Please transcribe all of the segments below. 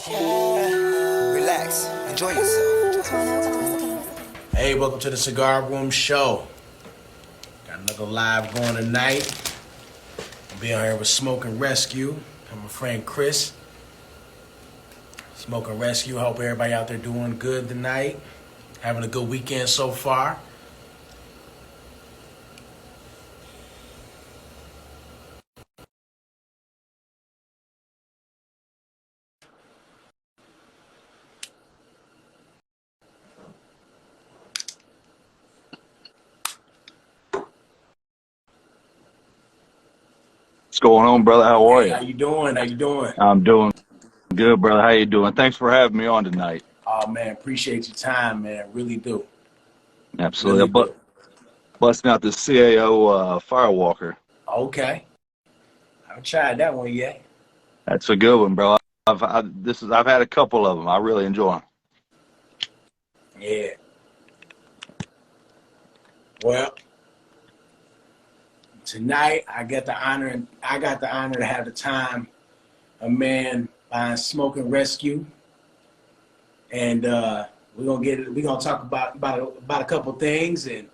Yeah. Relax. Enjoy yourself. Hey, welcome to the Cigar Room Show. Got another live going tonight. I'll be on here with Smoke and Rescue. I'm my friend Chris. Smoke and Rescue. I hope everybody out there doing good tonight. Having a good weekend so far. What's going on, brother? How are Hey, you? how you doing? How you doing? I'm doing good, brother. How you doing? Thanks for having me on tonight. Oh man, appreciate your time, man. Really do. Absolutely. Really do. Busting out the CAO Firewalker. Okay. I haven't tried that one yet. That's a good one, bro. I've had a couple of them. I really enjoy them. Yeah. Well, tonight I got the honor to have the time a man by Smoke and Rescue, and we're gonna talk about a couple things, and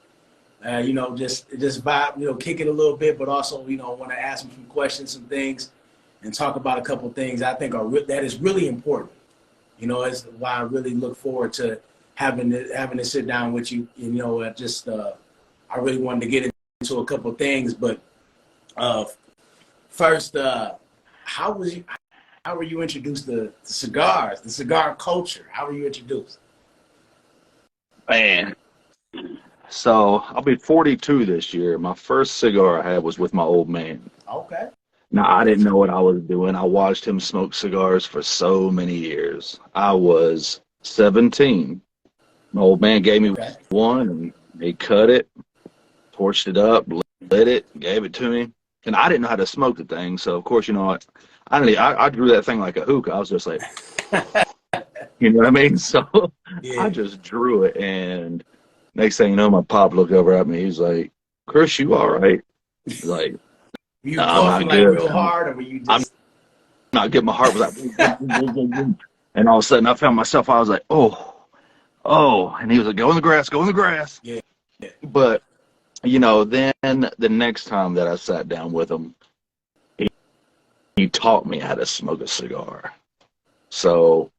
just vibe, kick it a little bit, but also want to ask him some questions, some things, and talk about a couple things I think that is really important. It's why I really look forward to having to sit down with you. I really wanted to get into a couple things, but first, how were you introduced to cigars, the cigar culture? How were you introduced? Man. So I'll be 42 this year. My first cigar I had was with my old man. Okay. Now, I didn't know what I was doing. I watched him smoke cigars for so many years. I was 17. My old man gave me one, and he cut it, torched it up, lit it, gave it to me. And I didn't know how to smoke the thing. So, of course, I drew that thing like a hookah. I was just like, you know what I mean? So Yeah. I just drew it. And next thing you know, my pop looked over at me. He's like, Chris, you all right? He's like, Were you no, I'm coughing not like good. real hard, or were you I'm just? not good. My heart was like, and all of a sudden I found myself, I was like, oh. And he was like, go in the grass, go in the grass. Yeah. Yeah. But, then the next time that I sat down with him, he taught me how to smoke a cigar. So,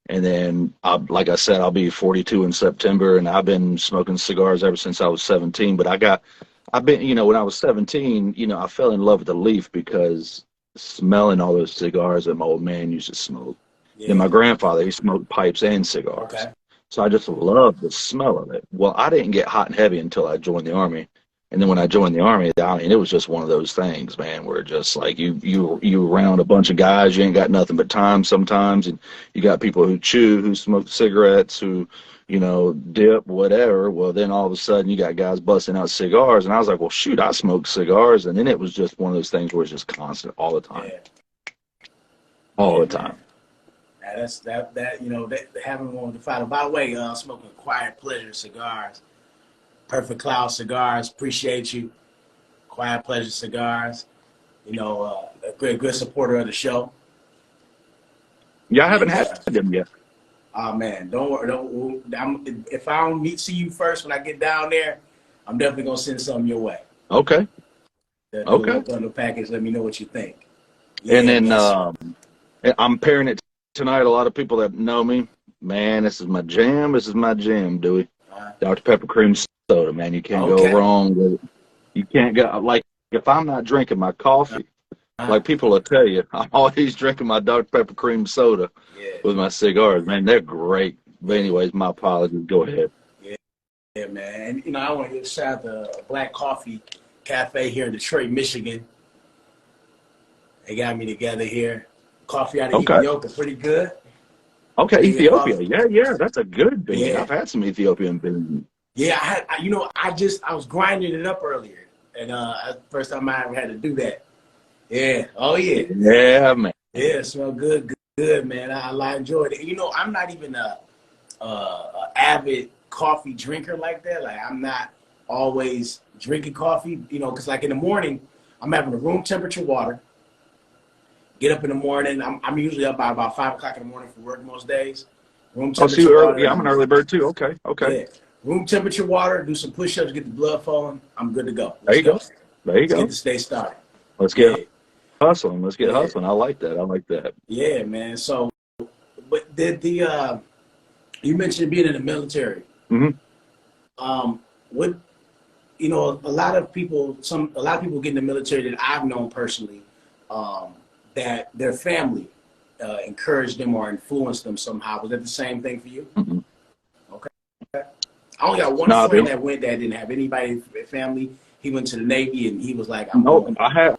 and then, like I said, I'll be 42 in September, and I've been smoking cigars ever since I was 17. But when I was 17, I fell in love with the leaf because smelling all those cigars that my old man used to smoke. Yeah. Then my grandfather, he smoked pipes and cigars. Okay. So I just loved the smell of it. Well, I didn't get hot and heavy until I joined the Army. And then when I joined the Army, it was just one of those things, man, where just like you around a bunch of guys, you ain't got nothing but time sometimes, and you got people who chew, who smoke cigarettes, who, dip, whatever. Well, then all of a sudden you got guys busting out cigars, and I was like, well, shoot, I smoke cigars, and then it was just one of those things where it's just constant all the time, all the time. Yeah, that's having one with the father. By the way, smoking Quiet Pleasure cigars, Perfect Cloud cigars. Appreciate you, Quiet Pleasure cigars. A good supporter of the show. Yeah, I haven't had them yet. Oh man, don't worry. If I don't see you first when I get down there, I'm definitely gonna send something your way. Okay. Okay. The package. Let me know what you think. Yeah, and then I'm pairing it tonight. A lot of people that know me, man, this is my jam. This is my jam, Dewey. Dr. Pepper cream soda, man. You can't go wrong with it. You can't go, like, if I'm not drinking my coffee, like people will tell you, I'm always drinking my Dr. Pepper cream soda with my cigars. Man, they're great. But anyways, my apologies. Go ahead. Yeah, man. And I want to give a shout out to Black Coffee Cafe here in Detroit, Michigan. They got me together here. Coffee out of Ethiopia, pretty good. Okay, Ethiopia. Yeah, that's a good bean. Yeah. I've had some Ethiopian beans. Yeah, I was grinding it up earlier, and first time I ever had to do that. Yeah. Oh yeah. Yeah, man. Yeah, it smelled good, man. I enjoyed it. I'm not even a avid coffee drinker like that. Like, I'm not always drinking coffee. Because like in the morning, I'm having a room temperature water. Get up in the morning. I'm usually up by about 5 o'clock in the morning for work most days. Room Oh, see, temperature water. yeah, I'm an early bird too. Okay, okay. Yeah. Room temperature water. Do some push-ups. Get the blood flowing. I'm good to go. There Let's you go. go. There you Let's get go. this day started. Let's Yeah. get hustling. Let's get Yeah. hustling. I like that. I like that. Yeah, man. So, but did you mentioned being in the military. Mm-hmm. What a lot of people get in the military that I've known personally, that their family encouraged them or influenced them somehow. Was that the same thing for you? Mm-hmm. Okay. I only got one friend that went that didn't have anybody in the family. He went to the Navy and he was like, I'm going. I had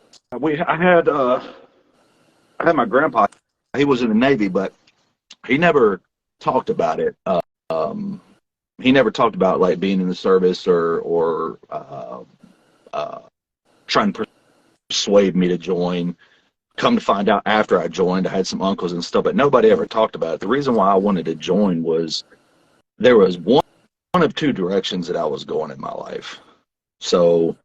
my grandpa. He was in the Navy, but he never talked about it. He never talked about like being in the service or trying to persuade me to join. Come to find out after I joined, I had some uncles and stuff, but nobody ever talked about it. The reason why I wanted to join was there was one of two directions that I was going in my life. So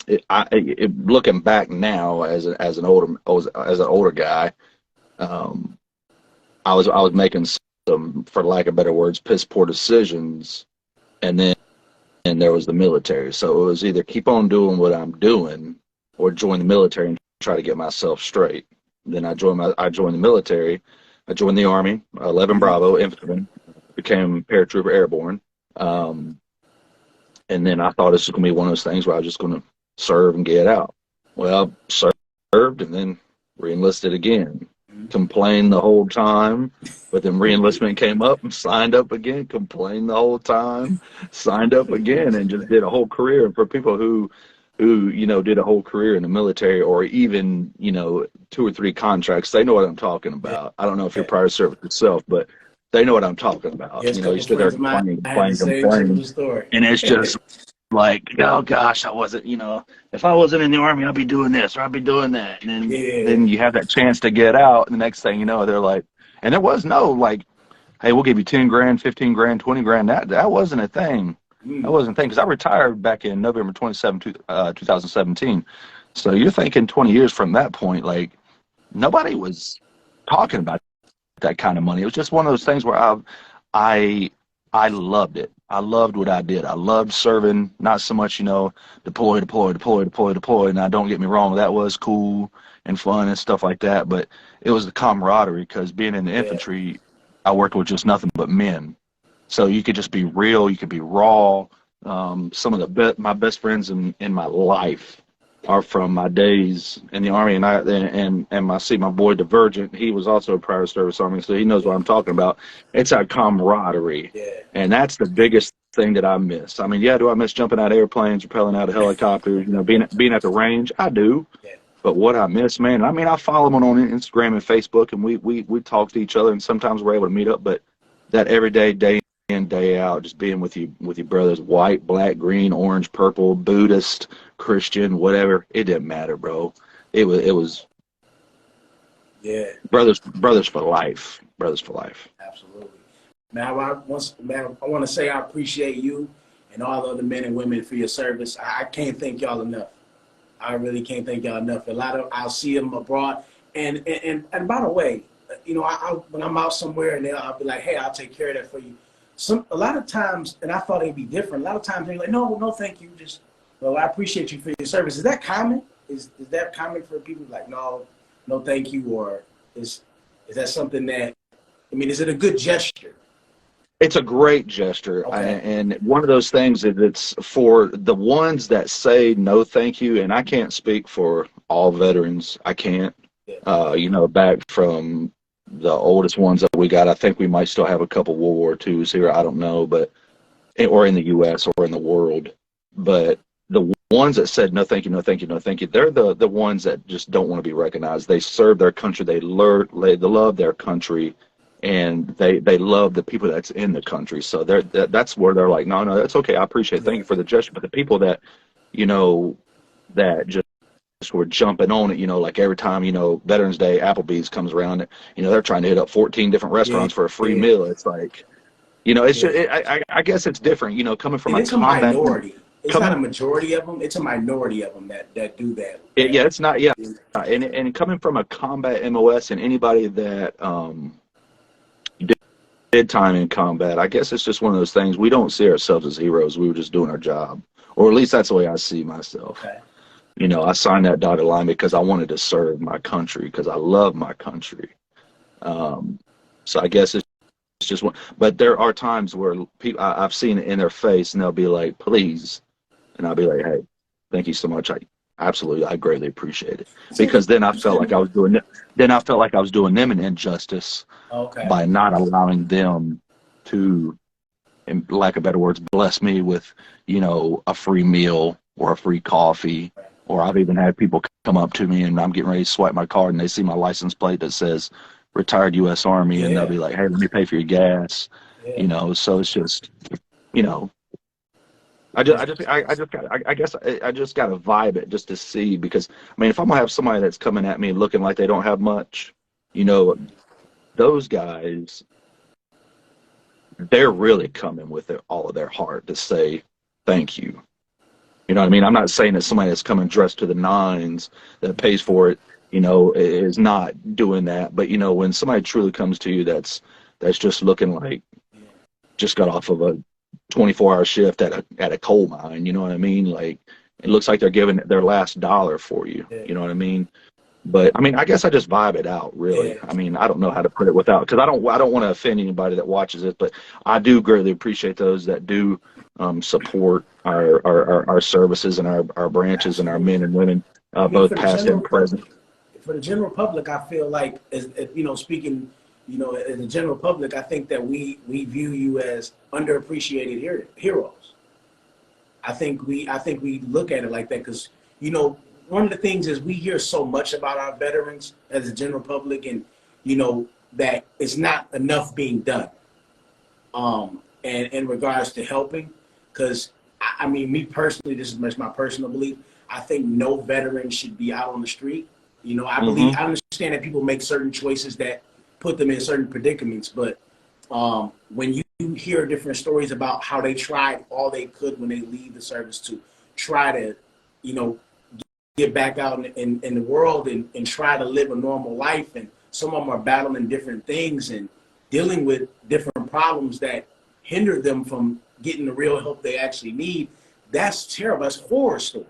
looking back now as an older guy, I was making some, for lack of better words, piss poor decisions, and there was the military. So it was either keep on doing what I'm doing or join the military and try to get myself straight. Then I joined the military. I joined the Army, 11 Bravo infantryman, became paratrooper airborne. And then I thought this was going to be one of those things where I was just going to serve and get out. Well, served and then re-enlisted again. Complained the whole time, but then re-enlistment came up and signed up again, complained the whole time, signed up again, and just did a whole career. And for people who did a whole career in the military or even 2 or 3 contracts, they know what I'm talking about. I don't know if you're prior service yourself, but they know what I'm talking about. Yes, you sit there complaining, and it's just like, oh gosh, I wasn't, if I wasn't in the Army, I'd be doing this or I'd be doing that. And then you have that chance to get out, and the next thing you know, they're like, and there was no like, hey, we'll give you 10 grand, 15 grand, 20 grand. That wasn't a thing. That wasn't a thing, because I retired back in November 2017. So you're thinking 20 years from that point, like nobody was talking about that kind of money. It was just one of those things where I loved it. I loved what I did. I loved serving, not so much, deploy. Now, don't get me wrong, that was cool and fun and stuff like that, but it was the camaraderie, because being in the infantry, I worked with just nothing but men. So you could just be real, you could be raw. Some of my best friends in my life are from my days in the Army, and my boy Divergent, he was also a prior service Army, so he knows what I'm talking about. It's our camaraderie, and that's the biggest thing that I miss. I mean, do I miss jumping out of airplanes, rappelling out of helicopters, being at the range? I do. But what I miss, man, I mean, I follow them on Instagram and Facebook, and we talk to each other, and sometimes we're able to meet up, but that everyday, day in, day out, just being with your brothers, white, black, green, orange, purple, Buddhist, Christian, whatever, it didn't matter, bro. It was brothers for life. Brothers for life. Absolutely. Man, I want to say I appreciate you and all the other men and women for your service. I can't thank y'all enough. I really can't thank y'all enough. I'll see them abroad, and by the way, when I'm out somewhere and I'll be like, hey, I'll take care of that for you. A lot of times, and I thought it'd be different. A lot of times they're like, no, thank you. Well, I appreciate you for your service. Is that common? Is that common for people like, no, thank you, or is that something that, is it a good gesture? It's a great gesture, okay. And one of those things that it's for the ones that say no, thank you. And I can't speak for all veterans. I can't. Back from the oldest ones that we got, I think we might still have a couple World War IIs here. I don't know, or in the U.S. or in the world. But the ones that said no, thank you, no, thank you, no, thank you, they're the ones that just don't want to be recognized. They serve their country. They love their country, and they love the people that's in the country. So that's where they're like, no, that's okay. I appreciate it. Thank you for the gesture. But the people that, that just were jumping on it, like every time, Veterans Day, Applebee's comes around, they're trying to hit up 14 different restaurants for a free meal. It's like, it's just, I guess it's different, coming from it's a minority. it's not a majority of them. It's a minority of them that do that. Yeah, it's not. Yeah, and coming from a combat MOS and anybody that did time in combat, I guess it's just one of those things. We don't see ourselves as heroes. We were just doing our job, or at least that's the way I see myself. Okay. You know, I signed that dotted line because I wanted to serve my country, because I love my country. So I guess it's just one. But there are times where people, I've seen it in their face, and they'll be like, "Please," and I'll be like, "Hey, thank you so much. I greatly appreciate it." Because then I felt like I was doing them an injustice by not allowing them to, in lack of better words, bless me with, you know, a free meal or a free coffee. Or I've even had people come up to me and I'm getting ready to swipe my card and they see my license plate that says retired U.S. Army, and they'll be like, "Hey, let me pay for your gas." You know, so it's just, you know, I guess I just got to vibe it just to see, because I mean, if I'm gonna have somebody that's coming at me looking like they don't have much, you know, those guys, they're really coming with all of their heart to say thank you. You know what I mean? I'm not saying that somebody that's coming dressed to the nines that pays for it, you know, is not doing that. But, you know, when somebody truly comes to you that's just looking like just got off of a 24-hour shift at a coal mine, you know what I mean? Like, it looks like they're giving their last dollar for you. You know what I mean? But I mean, I guess I just vibe it out, really. I mean, I don't know how to put it without, because I don't want to offend anybody that watches it, but I do greatly appreciate those that do support our services and our branches and our men and women, both past and present. For the general public, I feel like, as you know, speaking, you know, in the general public, I think that we view you as underappreciated heroes. I think we look at it like that because, you know, one of the things is we hear so much about our veterans as a general public, and, you know, that it's not enough being done. And in regards to helping, because I mean, me personally, this is my personal belief. I think no veteran should be out on the street. You know, I understand that people make certain choices that put them in certain predicaments, but when you hear different stories about how they tried all they could when they leave the service to try to, you know, get back out in the world and try to live a normal life, and some of them are battling different things and dealing with different problems that hinder them from getting the real help they actually need. That's terrible. That's horror stories.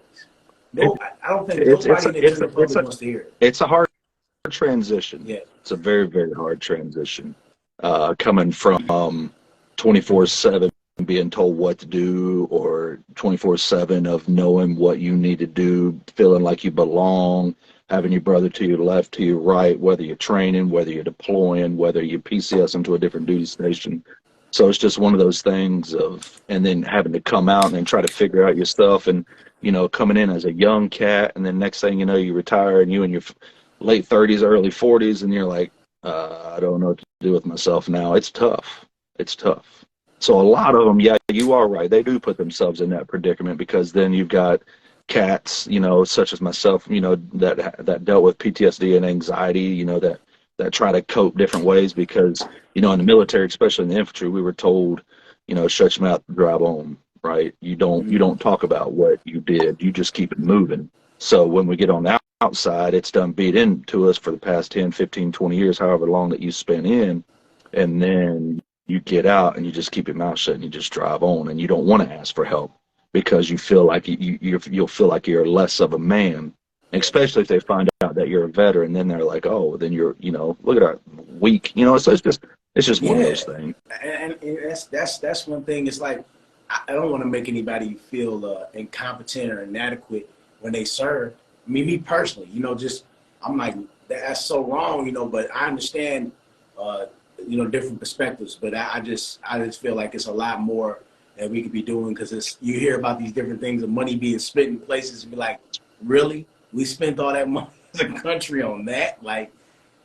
No, I don't think nobody in the general public wants to hear it. It's a hard transition. Yeah. It's a very, very hard transition. Coming from 24/7 being told what to do, or 24/7 of knowing what you need to do, feeling like you belong, having your brother to your left, to your right, whether you're training, whether you're deploying, whether you PCS into a different duty station. So it's just one of those things of, and then having to come out and then try to figure out yourself, and, you know, coming in as a young cat, and then next thing you know, you retire and you in your late 30s, early 40s, and you're like, I don't know what to do with myself now. It's tough. It's tough. So a lot of them, yeah, you are right. They do put themselves in that predicament, because then you've got cats, you know, such as myself, you know, that dealt with PTSD and anxiety, you know, that try to cope different ways, because, you know, in the military, especially in the infantry, we were told, you know, shut your mouth and drive home, right? You don't talk about what you did. You just keep it moving. So when we get on the outside, it's done beat into us for the past 10, 15, 20 years, however long that you spent in, and then you get out and you just keep your mouth shut and you just drive on, and you don't want to ask for help because you feel like you'll feel like you're less of a man, especially if they find out that you're a veteran. Then they're like, oh, then you're, you know, look at our weak, you know. So it's just one of those things. And that's one thing. It's like, I don't want to make anybody feel incompetent or inadequate when they serve. I mean, me personally, you know, just, I'm like, that's so wrong, you know, but I understand, you know, different perspectives, but I just feel like it's a lot more that we could be doing, because you hear about these different things of money being spent in places and be like, really? We spent all that money as a country on that? Like,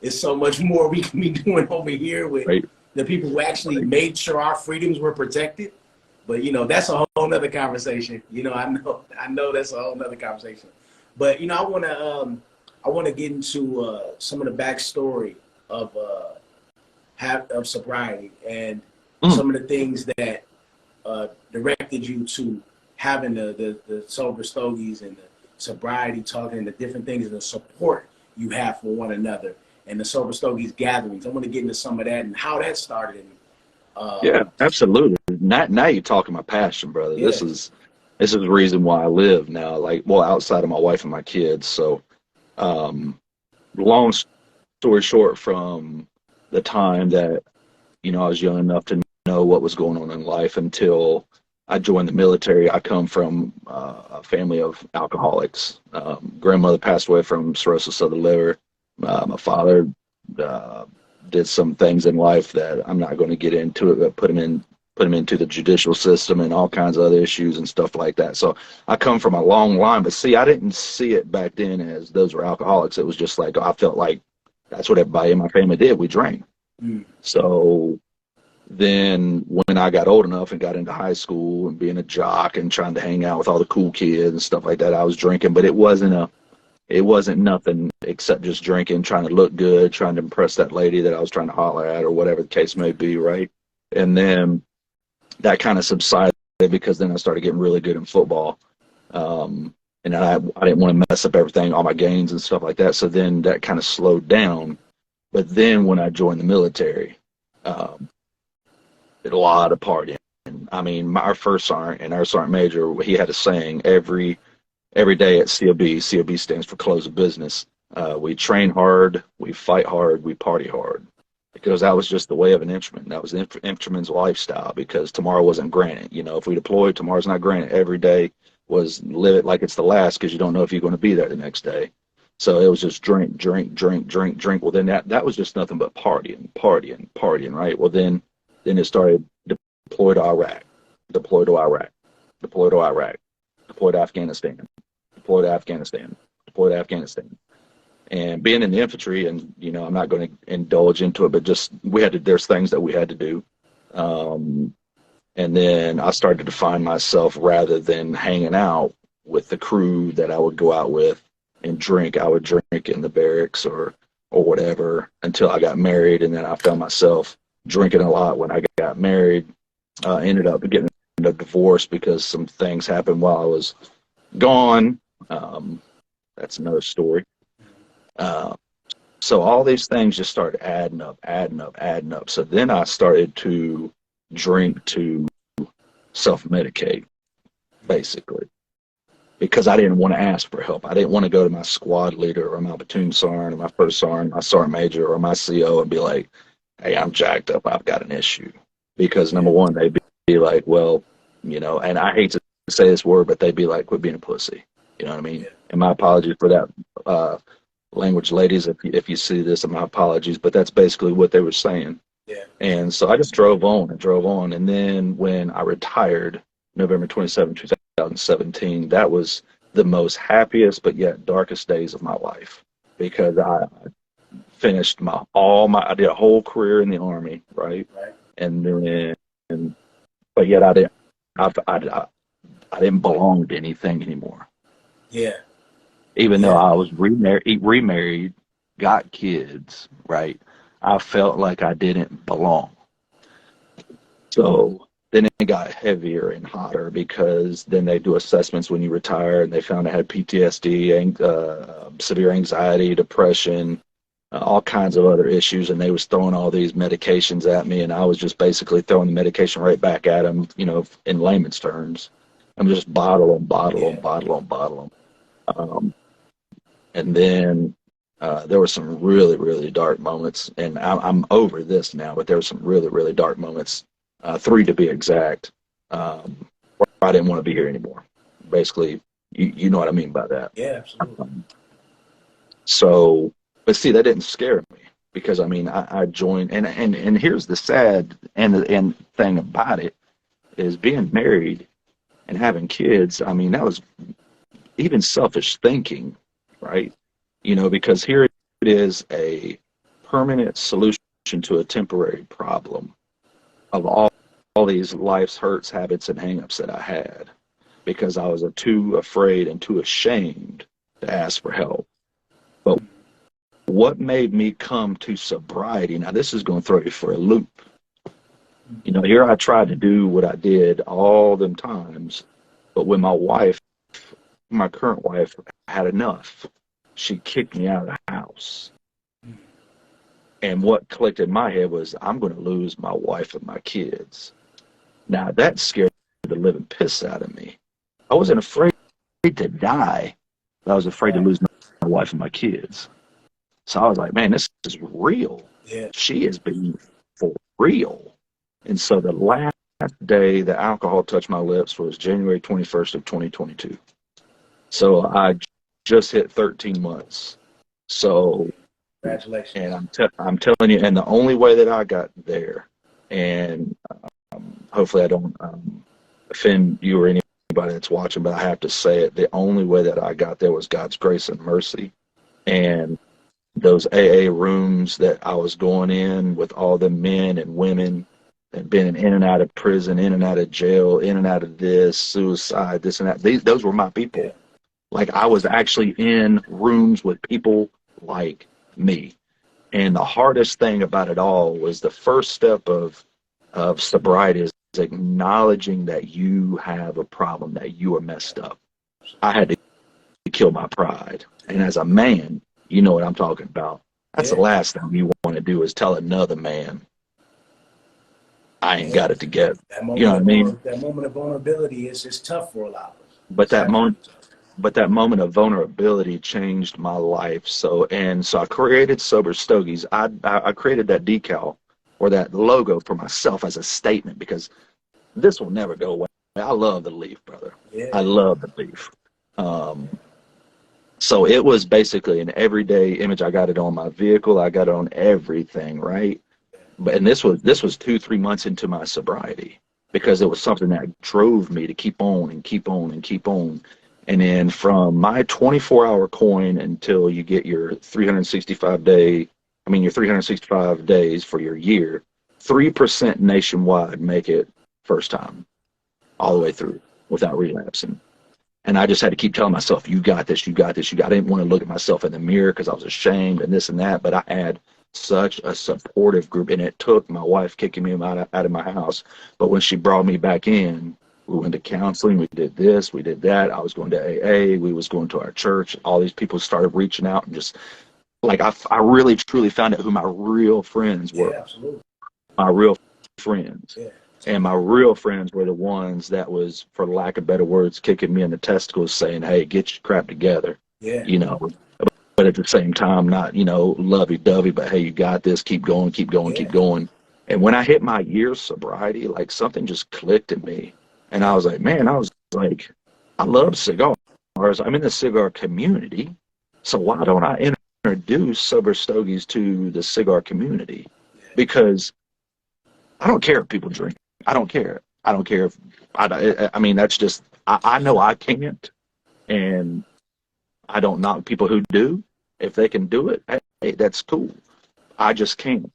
it's so much more we can be doing over here with the people who actually made sure our freedoms were protected. But, you know, that's a whole nother conversation. You know, I know that's a whole nother conversation. But, you know, I want to get into some of the backstory of sobriety, and some of the things that directed you to having the sober stogies and the sobriety talking and the different things and the support you have for one another and the sober stogies gatherings. I want to get into some of that and how that started. Yeah, absolutely. Now you're talking my passion, brother. Yeah. This is the reason why I live now. Like, well, outside of my wife and my kids. So, long story short, from the time that I was young enough to know what was going on in life until I joined the military. I come from a family of alcoholics. Grandmother passed away from cirrhosis of the liver. My father did some things in life that I'm not going to get into it, but put him into the judicial system and all kinds of other issues and stuff like that. So I come from a long line, but see, I didn't see it back then as those were alcoholics. It was just like I felt like that's what everybody in my family did. We drank. So then when I got old enough and got into high school and being a jock and trying to hang out with all the cool kids and stuff like that, I was drinking, but it wasn't nothing except just drinking, trying to look good, trying to impress that lady that I was trying to holler at or whatever the case may be, right? And then that kind of subsided because then I started getting really good in football. And I didn't want to mess up everything, all my gains and stuff like that. So then that kind of slowed down. But then when I joined the military, did a lot of partying. I mean, our first sergeant and our sergeant major, he had a saying every day at COB. COB stands for close of business. We train hard, we fight hard, we party hard. Because that was just the way of an infantryman. That was the infantryman's lifestyle because tomorrow wasn't granted. If we deployed, tomorrow's not granted. Every day was live it like it's the last because you don't know if you're going to be there the next day. So it was just drink, drink, drink, drink, drink. Well, then that was just nothing but partying, partying, partying, right? Well, then it started deploy to Iraq, deploy to Iraq, deploy to Iraq, deploy to Afghanistan, deploy to Afghanistan, deploy to Afghanistan. And being in the infantry, and I'm not going to indulge into it, but just there's things that we had to do. And then I started to find myself, rather than hanging out with the crew that I would go out with and drink, I would drink in the barracks or whatever until I got married. And then I found myself drinking a lot when I got married. Ended up getting a divorce because some things happened while I was gone. That's another story. So all these things just started adding up. So then I started to drink to self-medicate, basically, because I didn't want to ask for help. I didn't want to go to my squad leader or my platoon sergeant or my first sergeant, my sergeant major or my CO and be like, hey, I'm jacked up. I've got an issue. Because number one, they'd be like, well, and I hate to say this word, but they'd be like, quit being a pussy. You know what I mean? And my apologies for that language, ladies, if you see this, and my apologies, but that's basically what they were saying. Yeah. And so I just drove on. And then when I retired, November 27, 2017, that was the most happiest but yet darkest days of my life because I finished I did a whole career in the Army, right? And then, but yet I didn't belong to anything anymore. Yeah. Even though I was remarried, got kids, right? I felt like I didn't belong. So then it got heavier and hotter because then they do assessments when you retire and they found I had PTSD, severe anxiety, depression, all kinds of other issues. And they was throwing all these medications at me and I was just basically throwing the medication right back at them, in layman's terms. I'm just bottle them. And then there were some really, really dark moments, and I'm over this now, but there were some really, really dark moments, 3 to be exact, where I didn't want to be here anymore. Basically, you know what I mean by that. Yeah, absolutely. So, but see, that didn't scare me because, I joined, and here's the sad and thing about it is being married and having kids, that was even selfish thinking, right? Because here it is a permanent solution to a temporary problem of all these life's hurts, habits, and hangups that I had because I was too afraid and too ashamed to ask for help. But what made me come to sobriety, now this is going to throw you for a loop. Here I tried to do what I did all them times, But when my current wife, had enough, she kicked me out of the house. And what clicked in my head was, I'm going to lose my wife and my kids. Now, that scared the living piss out of me. I wasn't afraid to die, but I was afraid to lose my wife and my kids. So I was like, man, this is real. Yeah. She is being for real. And so the last day the alcohol touched my lips was January 21st of 2022. So I just hit 13 months. So, Congratulations. and I'm telling you, and the only way that I got there, and hopefully I don't offend you or anybody that's watching, but I have to say it, the only way that I got there was God's grace and mercy. And those AA rooms that I was going in with all the men and women that been in and out of prison, in and out of jail, in and out of this, suicide, this and that. Those were my people. Yeah. Like, I was actually in rooms with people like me. And the hardest thing about it all was the first step of sobriety is acknowledging that you have a problem, that you are messed up. I had to kill my pride. And as a man, you know what I'm talking about. That's the last thing you want to do is tell another man, I ain't got it together. You know what I mean? That moment of vulnerability is tough for a lot of us. But that moment of vulnerability changed my life. So I created Sober Stogies. I created that decal or that logo for myself as a statement, because this will never go away. I love the leaf, brother. Yeah. I love the leaf. So it was basically an everyday image. I got it on my vehicle. I got it on everything, right? And this was 2-3 months into my sobriety, because it was something that drove me to keep on and keep on and keep on. And then from my 24-hour coin until you get your 365 days for your year, 3% nationwide make it first time all the way through without relapsing. And I just had to keep telling myself, you got this, you got this, you got it. I didn't want to look at myself in the mirror because I was ashamed and this and that. But I had such a supportive group, and it took my wife kicking me out of my house. But when she brought me back in, we went to counseling, we did this, we did that. I was going to AA, we was going to our church. All these people started reaching out, and just like I really truly found out who my real friends were. Yeah, absolutely. My real friends. Yeah. And my real friends were the ones that was, for lack of better words, kicking me in the testicles, saying, hey, get your crap together. Yeah. You know, but at the same time, not, lovey-dovey, but hey, you got this, keep going, keep going, keep going. And when I hit my year sobriety, like, something just clicked in me. And I was like, I love cigars. I'm in the cigar community. So why don't I introduce Sober Stogies to the cigar community? Because I don't care if people drink. I don't care. I don't care if, that's just, I know I can't. And I don't knock people who do. If they can do it, hey, that's cool. I just can't.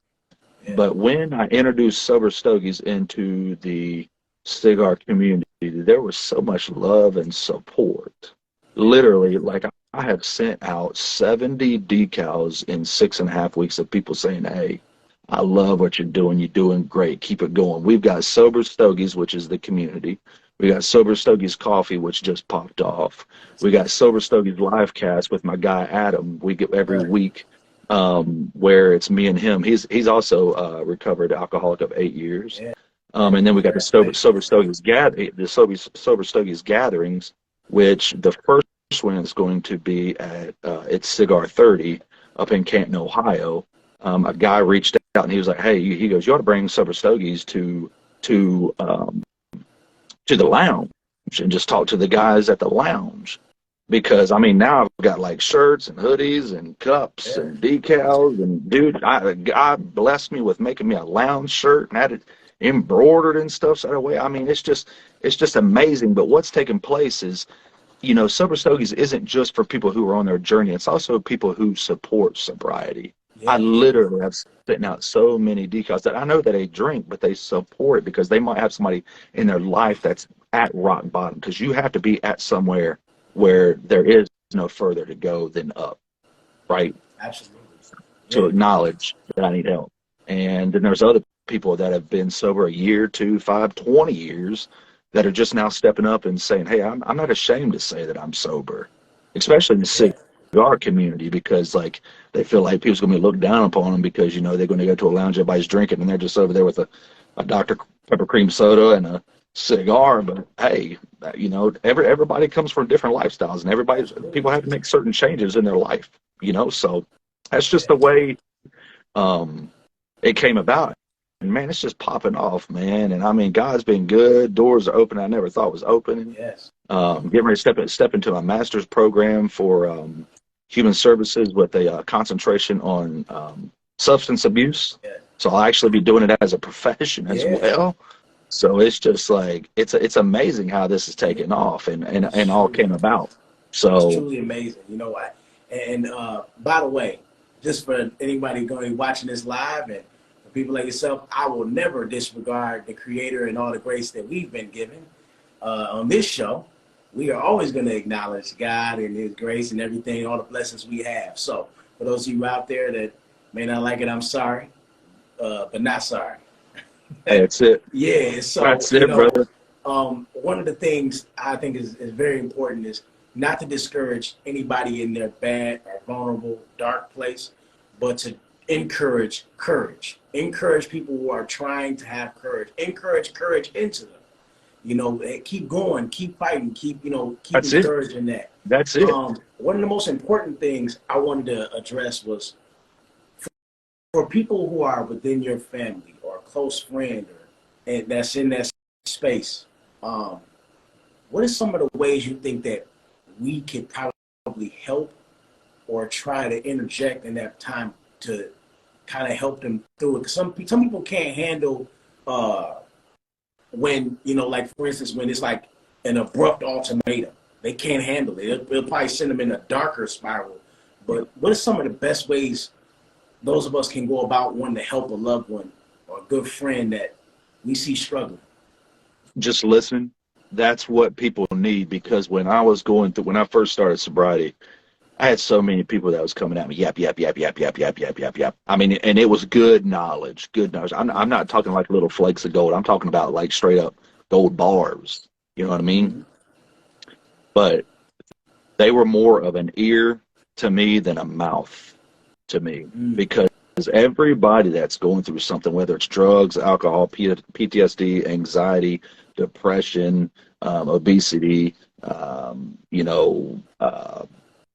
Yeah. But when I introduced Sober Stogies into the cigar community, there was so much love and support. Literally, like, I have sent out 70 decals in 6.5 weeks of people saying, hey, I love what you're doing. You're doing great. Keep it going. We've got Sober Stogies, which is the community. We got Sober Stogies Coffee, which just popped off. We got Sober Stogies Livecast with my guy Adam. We get every week, where it's me and him. He's also a recovered alcoholic of 8 years. Yeah. And then we got the Sober Stogies gatherings, which the first one is going to be at it's Cigar 30 up in Canton, Ohio. A guy reached out and he was like, hey, he goes, you ought to bring Sober Stogies to the lounge and just talk to the guys at the lounge. Because, now I've got like shirts and hoodies and cups and decals. And dude, God blessed me with making me a lounge shirt and had it embroidered and stuff. So that way, it's just amazing. But what's taking place is, Sober Stogies isn't just for people who are on their journey. It's also people who support sobriety. Yeah. I literally have sitting out so many decals that I know that they drink, but they support it because they might have somebody in their life that's at rock bottom, because you have to be at somewhere where there is no further to go than up, right? Absolutely. To acknowledge that I need help. And then there's other people that have been sober a year, 2, 5, 20 years that are just now stepping up and saying, hey, I'm not ashamed to say that I'm sober, especially in the Yeah. cigar community, because like they feel like people's going to be looked down upon them because, you know, they're going to go to a lounge, everybody's drinking, and they're just over there with a Dr. Pepper cream soda and a cigar. But hey, you know, everybody comes from different lifestyles, and people have to make certain changes in their life, you know, so that's just the way it came about. And man, it's just popping off, man. And I mean, God's been good. Doors are open I never thought was opening. Yes. Getting ready to step into my master's program for human services with a concentration on substance abuse. Yeah. So I'll actually be doing it as a profession as Yeah. well. So it's just like it's amazing how this is taking off and all came about. It's So truly amazing. You know, and by the way, just for anybody going to be watching this live and for people like yourself, I will never disregard the Creator and all the grace that we've been given on this show. We are always going to acknowledge God and His grace and everything, all the blessings we have. So for those of you out there that may not like it, I'm sorry, but not sorry. that's it. Yeah, so That's you it, know, brother. one of the things I think is very important is not to discourage anybody in their bad or vulnerable, dark place, but to encourage courage. Encourage people who are trying to have courage. Encourage courage into them. You know, keep going, keep fighting, keep That's it. encouraging that. That's it. One of the most important things I wanted to address was for people who are within your family or a close friend and that's in that space, what are some of the ways you think that we could probably help or try to interject in that time to kind of help them through it? Because some people can't handle when, you know, like for instance, when it's like an abrupt ultimatum. They can't handle it. It'll probably send them in a darker spiral. But what are some of the best ways those of us can go about wanting to help a loved one or a good friend that we see struggling? Just listen. That's what people need, because when I first started sobriety, I had so many people that was coming at me, yap, yap, yap, yap, yap, yap, yap, yap, yap. I mean, and it was good knowledge, good knowledge. I'm not talking like little flakes of gold. I'm talking about like straight up gold bars. You know what I mean? Mm-hmm. But they were more of an ear to me than a mouth to me, because everybody that's going through something, whether it's drugs, alcohol, PTSD, anxiety, depression, obesity,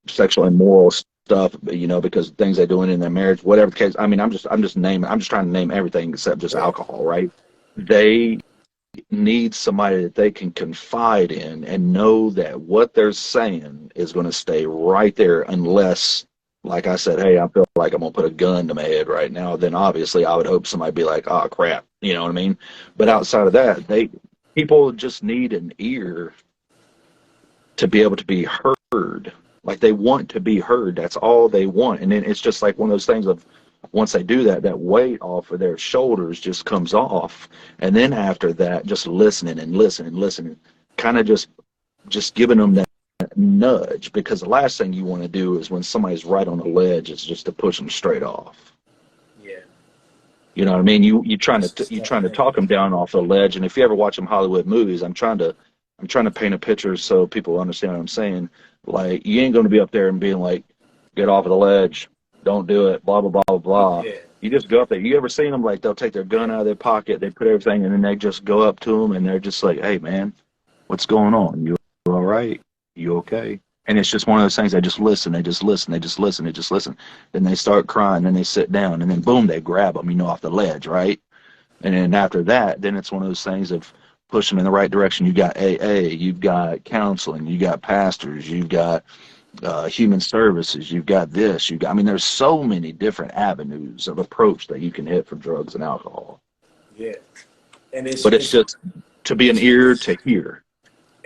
sexual immoral stuff, you know, because things they're doing in their marriage, whatever the case. I mean, I'm just trying to name everything except just alcohol, right? They need somebody that they can confide in and know that what they're saying is going to stay right there, unless, like I said, hey, I feel like I'm going to put a gun to my head right now. Then obviously I would hope somebody be like, oh, crap. You know what I mean? But outside of that, people just need an ear to be able to be heard. Like, they want to be heard. That's all they want. And then it's just like one of those things of, once they do that, that weight off of their shoulders just comes off. And then after that, just listening and listening and listening, kind of just giving them that nudge, because the last thing you want to do is when somebody's right on the ledge is just to push them straight off. Yeah. You know what I mean? You trying to talk them down off the ledge. And if you ever watch them Hollywood movies, I'm trying to paint a picture so people understand what I'm saying. Like, you ain't going to be up there and being like, get off of the ledge, don't do it, blah, blah, blah, blah, blah. Yeah. You just go up there. You ever seen them, like, they'll take their gun out of their pocket, they put everything, and then they just go up to them, and they're just like, hey, man, what's going on? You all right? You okay? And it's just one of those things. They just listen. They just listen. They just listen. They just listen. Then they start crying. Then they sit down. And then, boom, they grab them, off the ledge, right? And then after that, then it's one of those things of push them in the right direction. You got AA. You've got counseling. You got pastors. You've got human services. You've got this. There's so many different avenues of approach that you can hit for drugs and alcohol. Yeah. And it's just to be an ear to hear.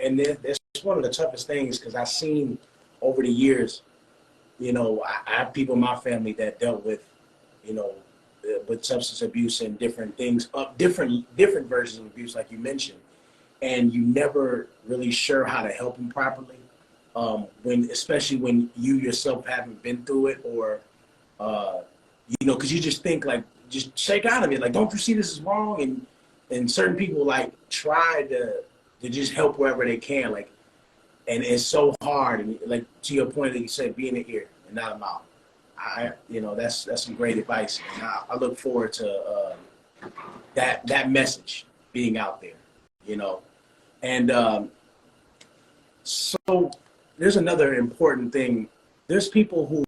And that's one of the toughest things, because I've seen over the years, you know, I have people in my family that dealt with, you know, with substance abuse and different things, different versions of abuse, like you mentioned, and you never really sure how to help them properly, especially when you yourself haven't been through it, or, you know, because you just think like, just shake out of it, like, don't you see this is wrong? And certain people like try to to just help wherever they can. Like, and it's so hard. And like to your point that you said, being an ear and not a mouth. That's some great advice, and I look forward to that message being out there. And so there's another important thing. There's people who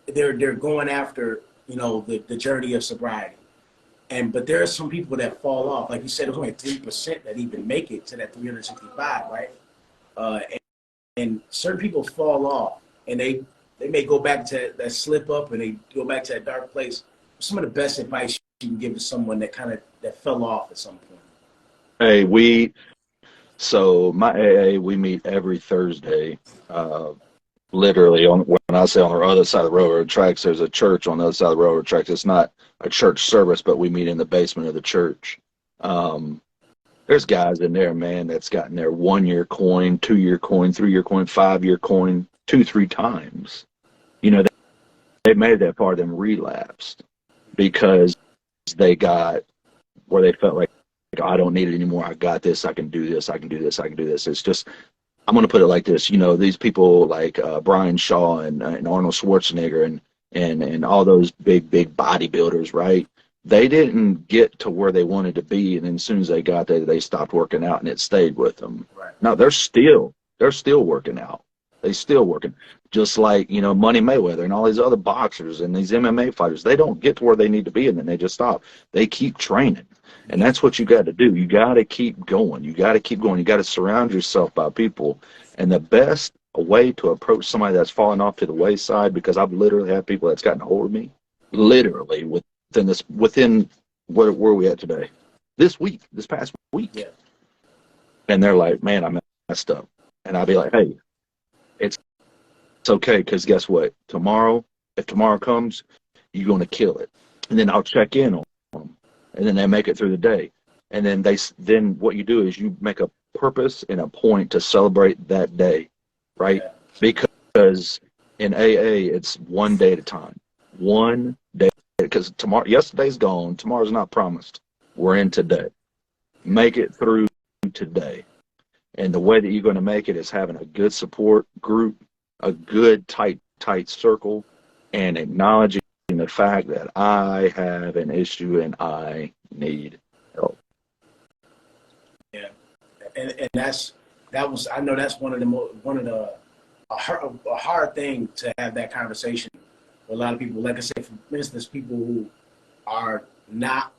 they're going after the journey of sobriety, but there are some people that fall off. Like you said, there's only 3% that even make it to that 365, right? And certain people fall off, and they may go back to that slip up, and they go back to that dark place. Some of the best advice you can give to someone that fell off at some point. Hey, so my AA, we meet every Thursday. Literally, when I say on the other side of the railroad tracks, there's a church on the other side of the railroad tracks. It's not a church service, but we meet in the basement of the church. There's guys in there, man, that's gotten their 1-year coin, 2-year coin, 3-year coin, 5-year coin 2-3 times. They made that far, then relapsed because they got where they felt like, I don't need it anymore. I got this. I can do this. I can do this. I can do this. It's just, I'm going to put it like this. These people like Brian Shaw and Arnold Schwarzenegger and all those big bodybuilders, right? They didn't get to where they wanted to be, and then as soon as they got there, they stopped working out, and it stayed with them. Right. Now they're still working out. They still working, just like Money Mayweather and all these other boxers and these MMA fighters. They don't get to where they need to be, and then they just stop. They keep training, and that's what you got to do. You got to keep going. You got to keep going. You got to surround yourself by people, and the best way to approach somebody that's fallen off to the wayside, because I've literally had people that's gotten a hold of me, literally within where we at today, this past week, yeah. And they're like, man, I messed up, and I'll be like, hey, it's okay, because guess what? If tomorrow comes, you're going to kill it. And then I'll check in on them, and then they make it through the day. And then what you do is you make a purpose and a point to celebrate that day, right? Yeah. Because in AA, it's one day at a time. One day, because yesterday's gone, tomorrow's not promised. We're in today. Make it through today. And the way that you're going to make it is having a good support group, a good tight circle, and acknowledging the fact that I have an issue and I need help. Yeah, and I know that's a hard thing to have that conversation with a lot of people. Like I said, for instance, people who are not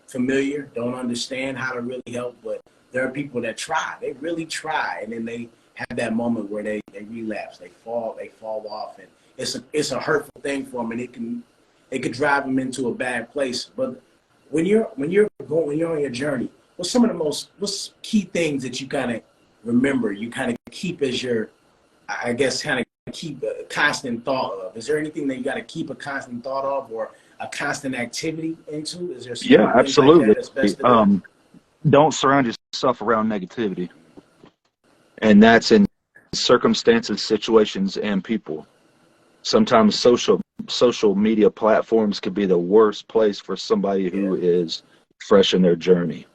familiar, don't understand how to really help, but there are people that try. They really try, and then they have that moment where they relapse, they fall off, and it's a hurtful thing for them, and it could drive them into a bad place. But when you're on your journey, what's key things that you kind of remember, you kind of keep as your, I guess, kind of keep a constant thought of? Is there anything that you got to keep a constant thought of, or a constant activity into? Is there something absolutely. like that that's best to do? Don't surround yourself around negativity. And that's in circumstances, situations, and people. Sometimes social media platforms could be the worst place for somebody who is fresh in their journey.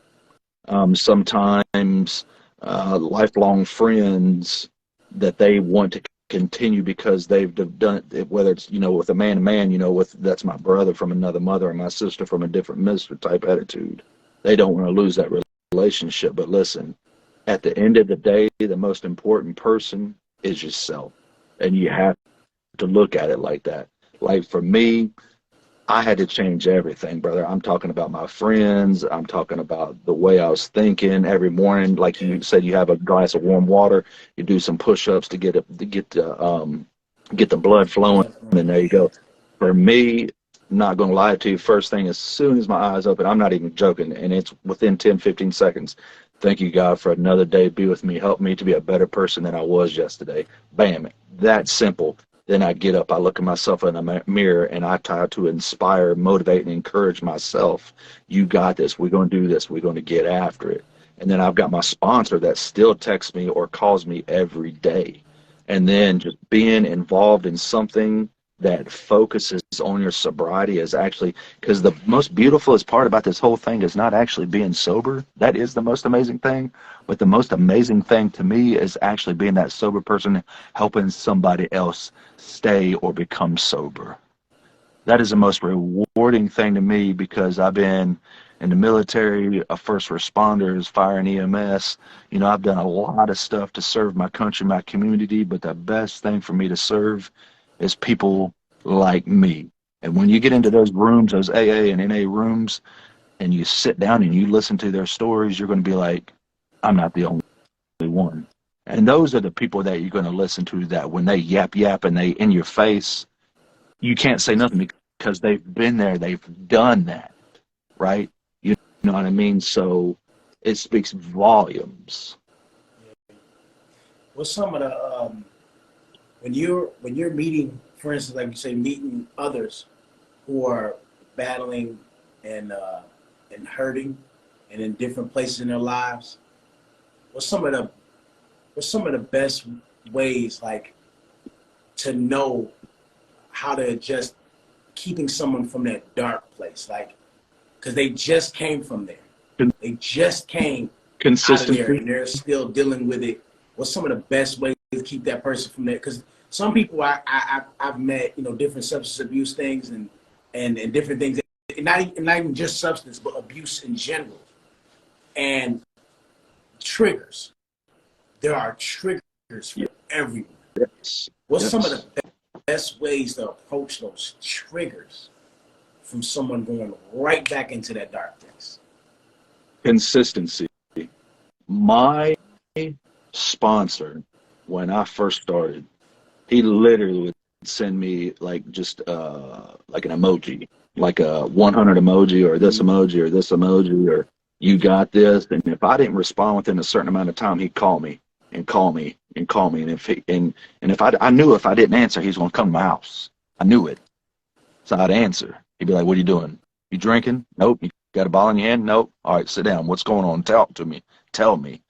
Sometimes lifelong friends that they want to continue because they've done it, whether it's with a man to man, with that's my brother from another mother or my sister from a different mister type attitude. They don't want to lose that relationship. But listen, at the end of the day, the most important person is yourself, and you have to look at it like that. Like for me, I had to change everything, brother. I'm talking about my friends. I'm talking about the way I was thinking every morning. Like you said, you have a glass of warm water. You do some push-ups to get the blood flowing, and there you go. For me, not going to lie to you, first thing, as soon as my eyes open, I'm not even joking, and it's within 10, 15 seconds. Thank you, God, for another day. Be with me. Help me to be a better person than I was yesterday. Bam. That simple. Then I get up, I look at myself in a mirror, and I try to inspire, motivate, and encourage myself. You got this. We're going to do this. We're going to get after it. And then I've got my sponsor that still texts me or calls me every day. And then just being involved in something that focuses on your sobriety is actually, because the most beautifulest part about this whole thing is not actually being sober. That is the most amazing thing. But the most amazing thing to me is actually being that sober person helping somebody else stay or become sober. That is the most rewarding thing to me, because I've been in the military, first responders, fire and EMS. You know, I've done a lot of stuff to serve my country, my community, but the best thing for me to serve is people like me. And when you get into those rooms, those AA and NA rooms, and you sit down and you listen to their stories, you're going to be like, I'm not the only one. And those are the people that you're going to listen to, that when they yap and they in your face, you can't say nothing because they've been there, they've done that, right? You know what I mean? So it speaks volumes. What's some of the when you're meeting, for instance, like you say, meeting others who are battling and hurting and in different places in their lives, what's some of the best ways, like, to know how to adjust keeping someone from that dark place, like, because they just came from there, they just came out of there, and they're still dealing with it. What's some of the best ways to keep that person from there? Because some people I've met, you know, different substance abuse things and different things, not even just substance, but abuse in general, and triggers. There are triggers for everyone. Yes. What's some of the best ways to approach those triggers from someone going right back into that dark place? Consistency. My sponsor, when I first started, he literally would send me like just like an emoji, like a 100 emoji or this emoji or this emoji or you got this. And if I didn't respond within a certain amount of time, he'd call me and call me and call me. And if I knew if I didn't answer, he's going to come to my house. I knew it. So I'd answer. He'd be like, what are you doing? You drinking? Nope. You got a ball in your hand? Nope. All right, sit down. What's going on? Talk to me. Tell me.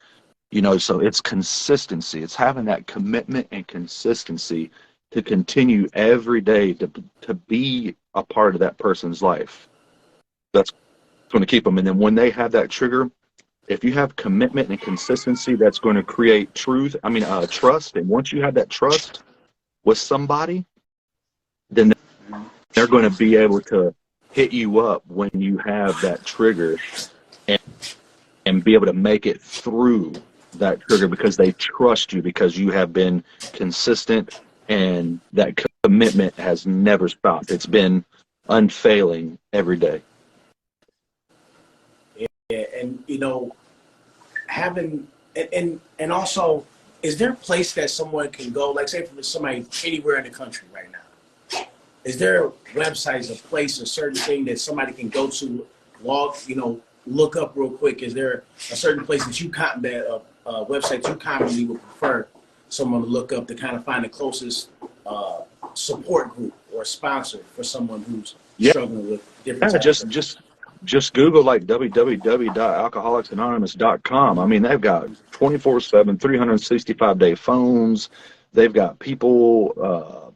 You know, so it's consistency. It's having that commitment and consistency to continue every day to be a part of that person's life. That's going to keep them. And then when they have that trigger, if you have commitment and consistency, that's going to create trust. And once you have that trust with somebody, then they're going to be able to hit you up when you have that trigger and be able to make it through that trigger because they trust you, because you have been consistent and that commitment has never stopped. It's been unfailing every day. Yeah, and you know, having and also, is there a place that someone can go, like say for somebody anywhere in the country right now? Is there websites, a place, a certain thing that somebody can go to, look up real quick? Is there a certain place that website you commonly would prefer someone to look up to kind of find the closest support group or sponsor for someone who's struggling with different types just Google like www.alcoholicsanonymous.com. I mean, they've got 24/7, 365-day phones. They've got people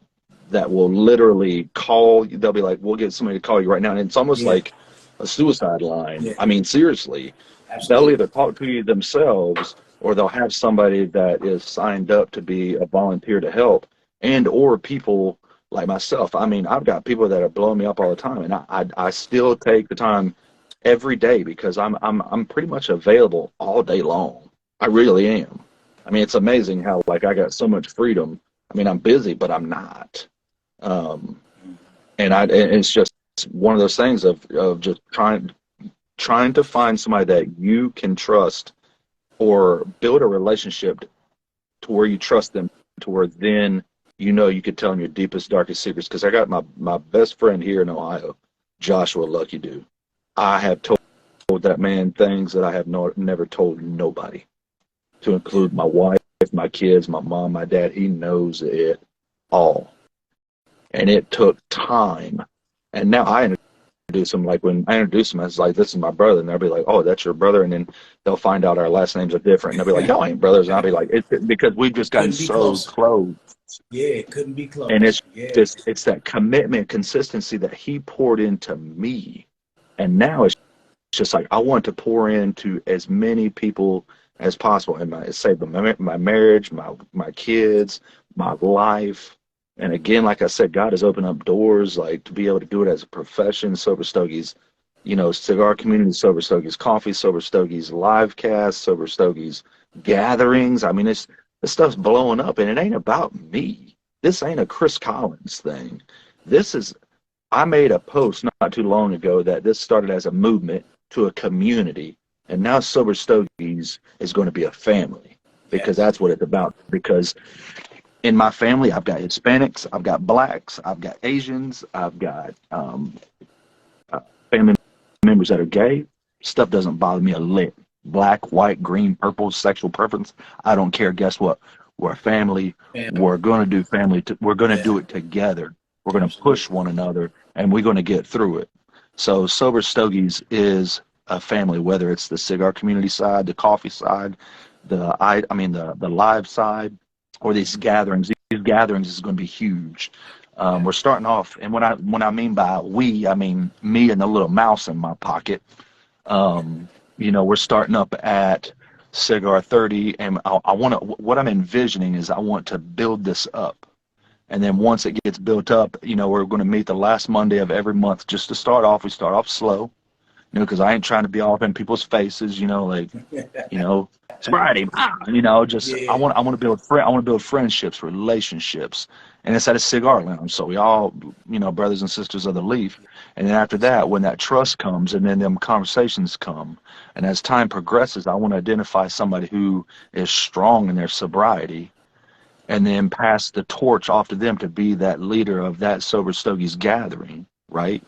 that will literally call. They'll be like, we'll get somebody to call you right now. And it's almost like a suicide line. Yeah. I mean, seriously. Absolutely. They'll either talk to you themselves or they'll have somebody that is signed up to be a volunteer to help, and or people like myself. I mean, I've got people that are blowing me up all the time, and I still take the time every day because I'm pretty much available all day long. I really am. I mean, it's amazing how like I got so much freedom. I mean, I'm busy, but I'm not. And it's just one of those things of just trying to find somebody that you can trust or build a relationship to where you trust them, to where then you could tell them your deepest, darkest secrets. Because I got my best friend here in Ohio, Joshua Lucky Dude. I have told that man things that I have never told nobody, to include my wife, my kids, my mom, my dad. He knows it all. And it took time. And now I introduce him, like when I introduce him, I was like, this is my brother. And they'll be like, oh, that's your brother. And then they'll find out our last names are different. And they'll be like, y'all ain't brothers. And I'll be like, it's because we've just gotten so close. Yeah, couldn't be And close. it's Yeah. just, it's that commitment, consistency that he poured into me. And now it's just like, I want to pour into as many people as possible in my, say, my marriage, my kids, my life. And again, like I said, God has opened up doors, like to be able to do it as a profession. Sober Stogies, you know, cigar community, Sober Stogies, coffee, Sober Stogies, live cast, Sober Stogies, gatherings. I mean, it's, this stuff's blowing up, and it ain't about me. This ain't a Chris Collins thing. This is, I made a post not too long ago that this started as a movement to a community, and now Sober Stogies is going to be a family, because Yes. that's what it's about. Because in my family, I've got Hispanics, I've got blacks, I've got Asians, I've got family members that are gay. Stuff doesn't bother me a lick. Black, white, green, purple, sexual preference, I don't care. Guess what? We're a family. We're Family. going to do family. We're going to Yeah. do it together. We're going to push Absolutely. one another, and we're going to get through it. So Sober Stogies is a family, whether it's the cigar community side, the coffee side, I mean the live side, or these gatherings. These gatherings is going to be huge. Yeah. We're starting off, and when I mean by we, I mean me and the little mouse in my pocket. You know, we're starting up at Cigar 30, and I want to. What I'm envisioning is I want to build this up, and then once it gets built up, you know, we're going to meet the last Monday of every month just to start off. We start off slow, you know, because I ain't trying to be all up in people's faces, you know, like, you know, sobriety, you know, just Yeah. I want to build I want to build friendships, relationships, and it's at a cigar lounge, so we all, you know, brothers and sisters of the leaf. And then after that, when that trust comes, and then them conversations come, and as time progresses, I want to identify somebody who is strong in their sobriety, and then pass the torch off to them to be that leader of that Sober Stogies gathering, right?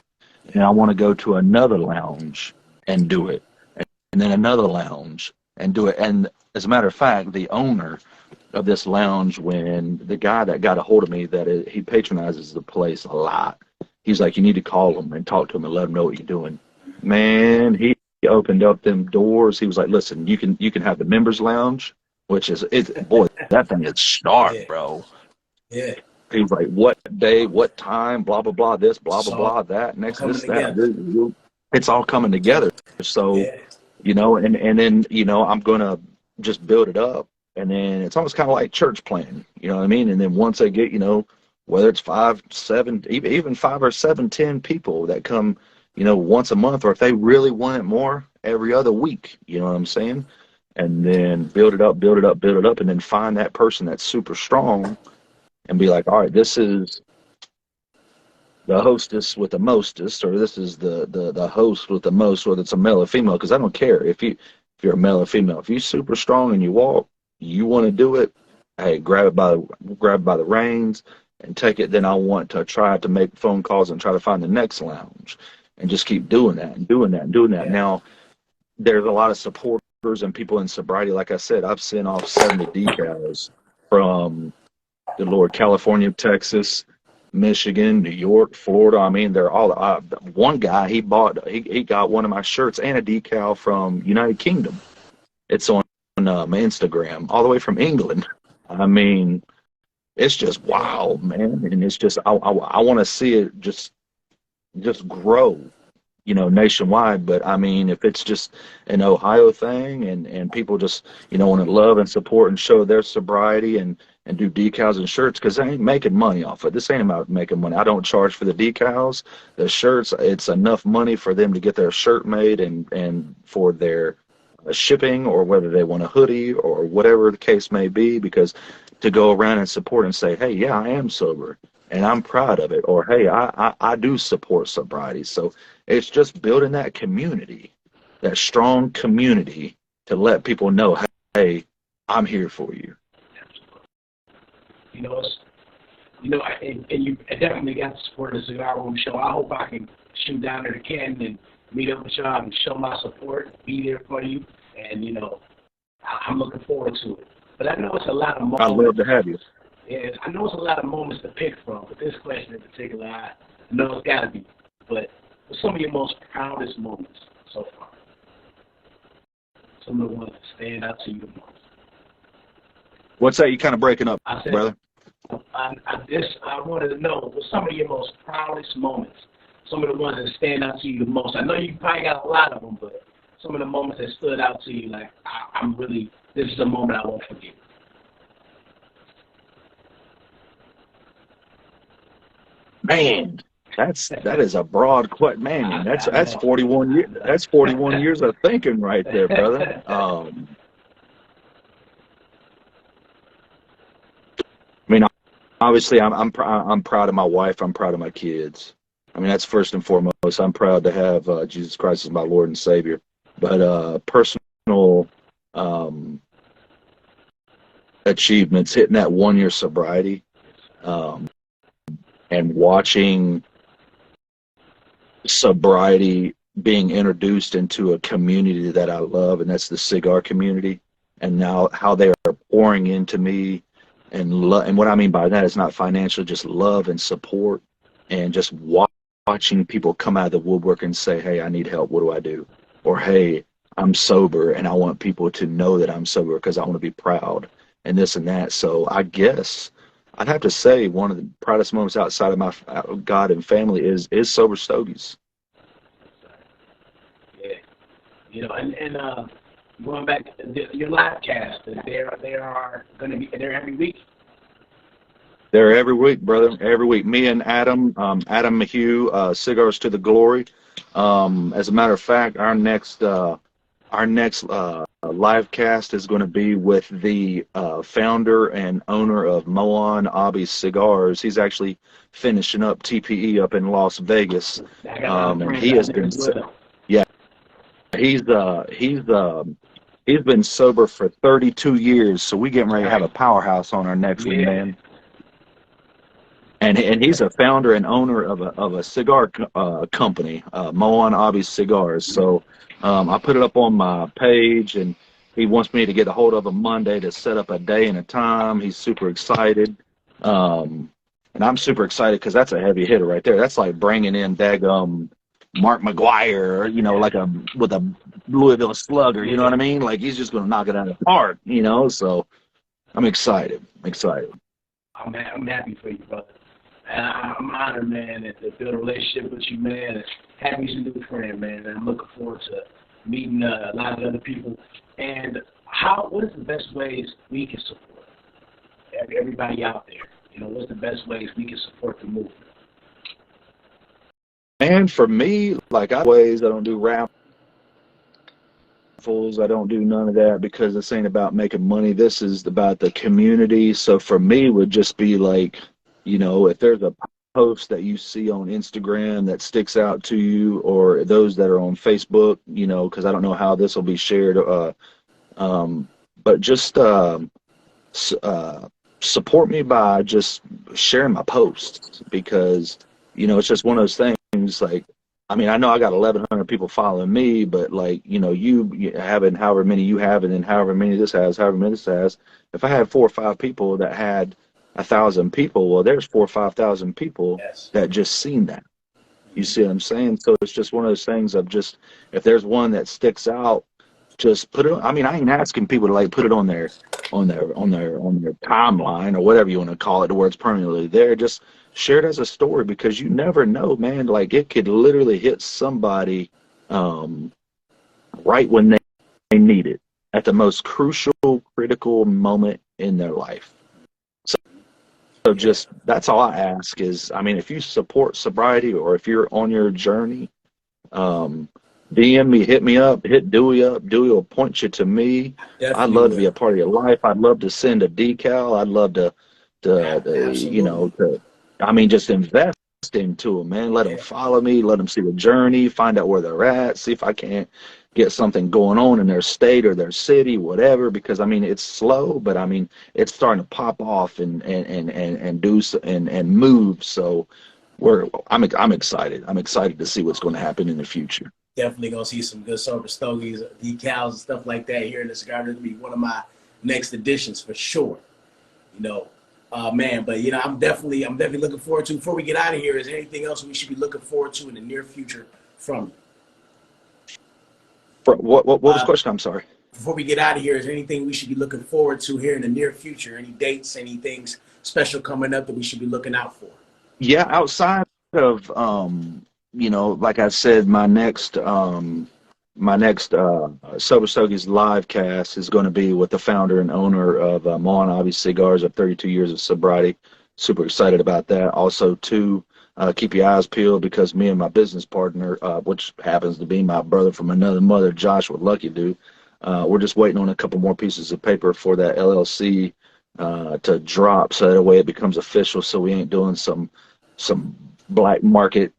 And I want to go to another lounge and do it, and then another lounge and do it. And as a matter of fact, the owner of this lounge, when the guy that got a hold of me, he patronizes the place a lot. He's like, you need to call him and talk to him and let him know what you're doing. Man, he opened up them doors. He was like, listen, you can have the members lounge, which is it. Boy, that thing is sharp, Yeah. bro. Yeah. He was like, what day, what time, blah blah blah, this, blah It's blah all blah, that, next, coming this, that. together. It's all coming together. So, Yeah. you know, and then, you know, I'm gonna just build it up, and then it's almost kind of like church planting, you know what I mean? And then once I get, you know, whether it's 5, 7, even 5 or 7, 10 people that come, you know, once a month, or if they really want it more, every other week, you know what I'm saying? And then build it up, build it up, build it up, and then find that person that's super strong and be like, all right, this is the hostess with the mostest, or this is the host with the most, whether it's a male or female, because I don't care if you're a male or female. If you're super strong and you walk, you want to do it, hey, grab it by the reins and take it. Then I want to try to make phone calls and try to find the next lounge, and just keep doing that and doing that and doing that. Yeah. Now there's a lot of supporters and people in sobriety. Like I said, I've sent off 70 decals from good Lord, California, Texas, Michigan, New York, Florida. I mean, they're all. One guy, he got one of my shirts and a decal from United Kingdom. It's on Instagram, all the way from England. I mean, it's just Yeah. wow, man, and it's just I want to see it just grow, you know, nationwide. But I mean, if it's just an Ohio thing, and people just, you know, want to love and support and show their sobriety and do decals and shirts, because they ain't making money off it. This ain't about making money. I don't charge for the decals, the shirts. It's enough money for them to get their shirt made, and for their shipping, or whether they want a hoodie or whatever the case may be, because to go around and support and say, hey, yeah, I am sober and I'm proud of it, or hey, I do support sobriety. So it's just building that community, that strong community, to let people know, hey, I'm here for you. You know, and you definitely got to support the Cigar Room show. I hope I can shoot down to the Canton and meet up with y'all and show my support, be there for you, and, you know, I'm looking forward to it. But I know it's a lot of I'd love moments. to have you. Yeah, I know it's a lot of moments to pick from, but this question in particular, I know it's got to be. But what's some of your most proudest moments so far? Some of the ones that stand out to you the most. What's that? You kind of breaking up, I said, brother? I wanted to know what some of your most proudest moments, some of the ones that stand out to you the most. I know you probably got a lot of them, but some of the moments that stood out to you, like I'm really, this is a moment I won't forget. Man, that is a broad question. Man, that's 41 years. That's 41 years of thinking right there, brother. I mean, obviously, I'm proud of my wife. I'm proud of my kids. I mean, that's first and foremost. I'm proud to have Jesus Christ as my Lord and Savior. But personal um, achievements, hitting that 1 year sobriety, um, and watching sobriety being introduced into a community that I love, and that's the CIGAR community. And now how they are pouring into me, and what I mean by that is not financial, just love and support, and just watching people come out of the woodwork and say, hey, I need help, what do I do? Or, hey, I'm sober and I want people to know that I'm sober because I want to be proud, and this and that. So I guess I'd have to say one of the proudest moments outside of my God and family is Sober Stogies. Yeah, you know, and going back to your live cast, they are going to be there every week. They're every week, brother. Every week. Me and Adam Mahue, Cigars to the Glory. As a matter of fact, our next live cast is going to be with the founder and owner of Moan Abi Cigars. He's actually finishing up TPE up in Las Vegas, and he has been, yeah, he's been sober for 32 years. So we getting ready to have a powerhouse on our next one, man. And he's a founder and owner of a cigar company, Moan Abi Cigars. So I put it up on my page, and he wants me to get a hold of him Monday to set up a day and a time. He's super excited, and I'm super excited because that's a heavy hitter right there. That's like bringing in daggum Mark McGuire, you know, like with a Louisville Slugger. You know what I mean? Like he's just gonna knock it out of the park, you know. So I'm excited. I'm happy for you, brother. And I'm honored, man, to build a relationship with you, man, and have you as a new friend, man. And I'm looking forward to meeting a lot of other people. And what is the best ways we can support everybody out there? You know, what's the best ways we can support the movement? And for me, like I don't do raffles. I don't do none of that because this ain't about making money. This is about the community. So for me, it would just be like, you know, if there's a post that you see on Instagram that sticks out to you, or those that are on Facebook, you know, because I don't know how this will be shared, but just support me by just sharing my posts, because, you know, it's just one of those things. Like, I mean, I know I got 1,100 people following me, but like, you know, you having however many you have, and then however many this has, however many this has. If I had 4 or 5 people that had 1,000 people, well, there's 4,000 or 5,000 people that just seen that. You see what I'm saying? So it's just one of those things of just, if there's one that sticks out, just put it on. I mean, I ain't asking people to like put it on their timeline or whatever you want to call it, to where it's permanently there. Just share it as a story, because you never know, man. Like, it could literally hit somebody right when they need it, at the most critical moment in their life. So just, that's all I ask is, I mean, if you support sobriety, or if you're on your journey, DM me, hit me up, hit Dewey up. Dewey will point you to me. I'd love to be a part of your life. I'd love to send a decal. I'd love to you know, I mean, just invest into them, man. Let them follow me. Let them see the journey. Find out where they're at. See if I can't get something going on in their state or their city, whatever. Because I mean, it's slow, but I mean, it's starting to pop off and do and move. So I'm excited. I'm excited to see what's going to happen in the future. Definitely gonna see some good Sober Stogies, decals, and stuff like that here in the cigar. This will be one of my next editions for sure. You know, man. But you know, I'm definitely looking forward to. Before we get out of here, is there anything else we should be looking forward to in the near future from you? What was the question? I'm sorry. Before we get out of here, is there anything we should be looking forward to here in the near future? Any dates, any things special coming up that we should be looking out for? Yeah, outside of you know, like I said, my next Sober Stogies live cast is going to be with the founder and owner of Mon Avi Cigars of 32 years of sobriety. Super excited about that. Also, too, keep your eyes peeled because me and my business partner, which happens to be my brother from another mother, Josh with Lucky Dude, we're just waiting on a couple more pieces of paper for that LLC to drop, so that way it becomes official. So we ain't doing some black market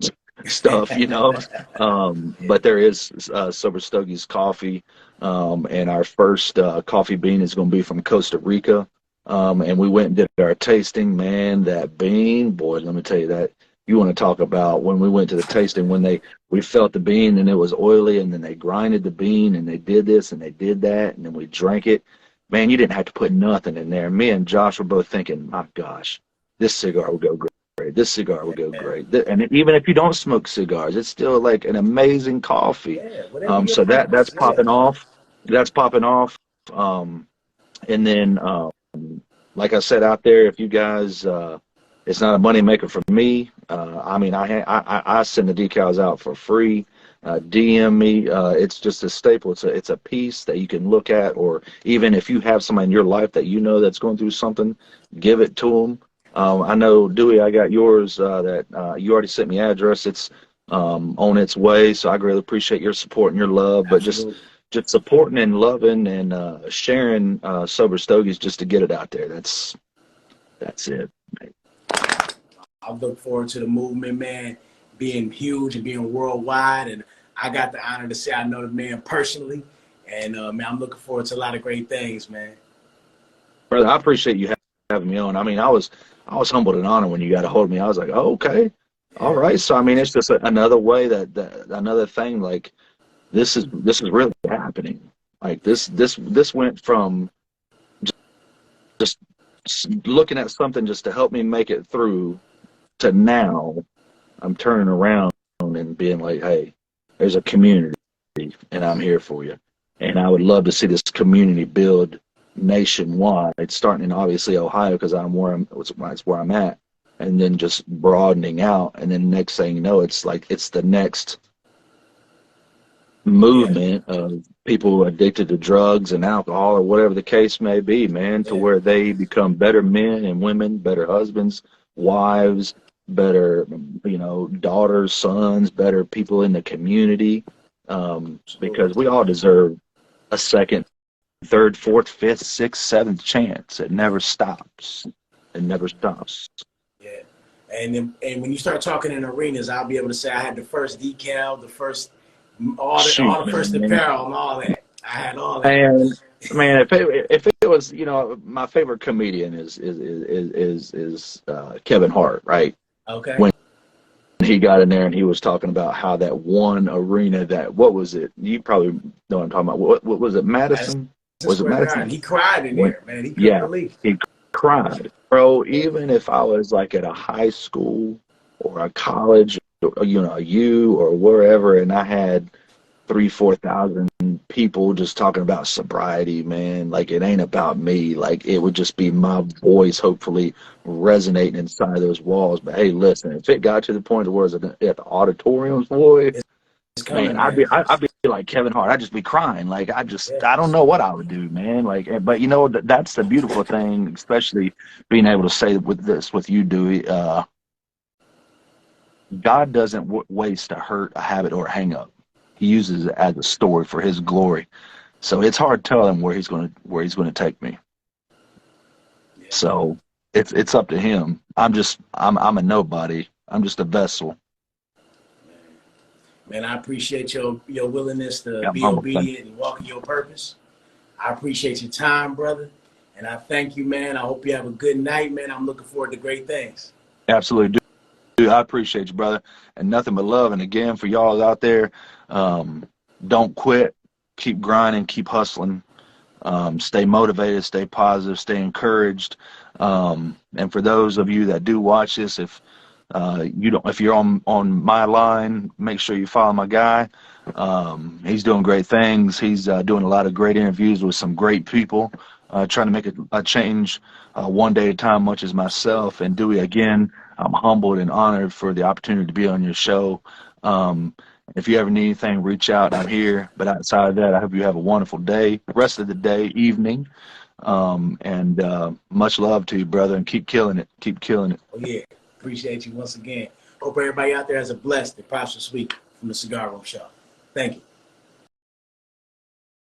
stuff, you know. But there is Sober Stogies coffee, and our first coffee bean is going to be from Costa Rica. And we went and did our tasting. Man, that bean, boy, let me tell you that. You want to talk about when we went to the tasting, when we felt the bean and it was oily, and then they grinded the bean and they did this and they did that, and then we drank it. Man, you didn't have to put nothing in there. Me and Josh were both thinking, my gosh, this cigar would go great. This cigar would go great. And even if you don't smoke cigars, it's still like an amazing coffee. So that's popping off. That's popping off. And then, like I said out there, if you guys, it's not a money maker for me. I mean, I send the decals out for free. DM me. It's just a staple. It's a piece that you can look at, or even if you have somebody in your life that you know that's going through something, give it to them. I know, Dewey, I got yours that you already sent me address. It's on its way, so I greatly appreciate your support and your love. Absolutely. But just supporting and loving and sharing Sober Stogies just to get it out there. That's it. I look forward to the movement, man, being huge and being worldwide. And I got the honor to say I know the man personally. And, man, I'm looking forward to a lot of great things, man. Brother, I appreciate you having me on. I mean, I was humbled and honored when you got a hold of me. I was like, oh, okay. All right. So, I mean, it's just another way that another thing, like, this is really happening. Like, this went from just looking at something just to help me make it through to now I'm turning around and being like, hey, there's a community and I'm here for you. And I would love to see this community build nationwide, starting in obviously Ohio, because it's where I'm at, and then just broadening out. And then next thing you know, it's like it's the next movement of people addicted to drugs and alcohol or whatever the case may be, man, to where they become better men and women, better husbands, wives, better, you know, daughters, sons, better people in the community, because we all deserve a second, third, fourth, fifth, sixth, seventh chance. It never stops. It never stops. Yeah. And when you start talking in arenas, I'll be able to say I had the first decal, the first all the first apparel and all that. I had all that. And man, if it was, you know, my favorite comedian is Kevin Hart, right? Okay. When he got in there and he was talking about how that one arena, that, what was it? You probably know what I'm talking about. What was it? Madison? Was it Madison? He cried in there, man. He couldn't believe it. He cried, bro. Even if I was like at a high school or a college, or, you know, or wherever, and I had 3,000-4,000 people just talking about sobriety, man, like, it ain't about me. Like, it would just be my voice hopefully resonating inside those walls. But hey, listen, if it got to the point where it's at the auditoriums, boy, man, I'd be like Kevin Hart. I'd just be crying. Like, I don't know what I would do, man. Like, but you know, that's the beautiful thing, especially being able to say with you, Dewey. God doesn't waste a hurt, a habit, or a hang up. He uses it as a story for his glory. So it's hard to tell him where he's going to take me. Yeah. So it's up to him. I'm a nobody. I'm just a vessel. Man, I appreciate your willingness to be obedient and walk in your purpose. I appreciate your time, brother. And I thank you, man. I hope you have a good night, man. I'm looking forward to great things. Absolutely. Dude, I appreciate you, brother. And nothing but love. And again, for y'all out there, don't quit. Keep grinding. Keep hustling. Stay motivated. Stay positive. Stay encouraged. And for those of you that do watch this, if you're on my line, make sure you follow my guy. He's doing great things. He's doing a lot of great interviews with some great people. trying to make a change one day at a time, much as myself. And Dewey, again, I'm humbled and honored for the opportunity to be on your show. If you ever need anything, reach out. I'm here. But outside of that, I hope you have a wonderful day, rest of the day, evening. And much love to you, brother, and keep killing it. Keep killing it. Oh, yeah. Appreciate you once again. Hope everybody out there has a blessed and prosperous week from the Cigar Room Show. Thank you.